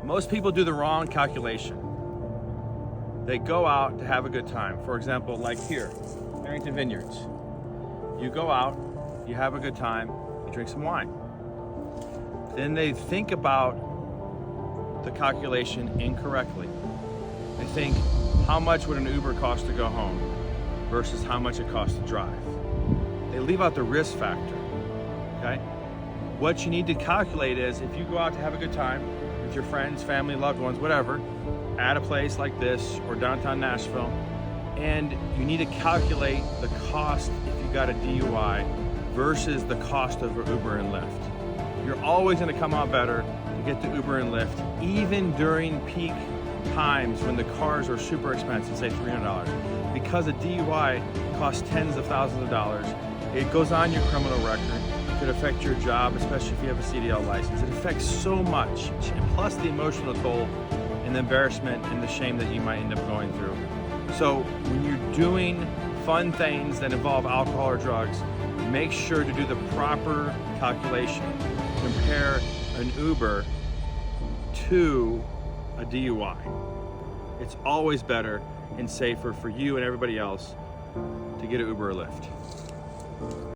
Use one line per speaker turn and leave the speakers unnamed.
Most people do the wrong calculation. They go out to have a good time. For example, like here, Barrington Vineyards. You go out, you have a good time, you drink some wine. Then they think about the calculation incorrectly. They think, how much would an Uber cost to go home versus how much it costs to drive? They leave out the risk factor, okay? What you need to calculate is, if you go out to have a good time with your friends, family, loved ones, whatever, at a place like this or downtown Nashville, and you need to calculate the cost if you got a DUI versus the cost of Uber and Lyft. You're always gonna come out better to get the Uber and Lyft, even during peak times when the cars are super expensive, say $300. Because a DUI costs tens of thousands of dollars, it goes on your criminal record, it could affect your job, especially if you have a CDL license. It affects so much, and plus the emotional toll and the embarrassment and the shame that you might end up going through. So when you're doing fun things that involve alcohol or drugs, make sure to do the proper calculation. Compare an Uber to a DUI. It's always better and safer for you and everybody else to get an Uber or Lyft.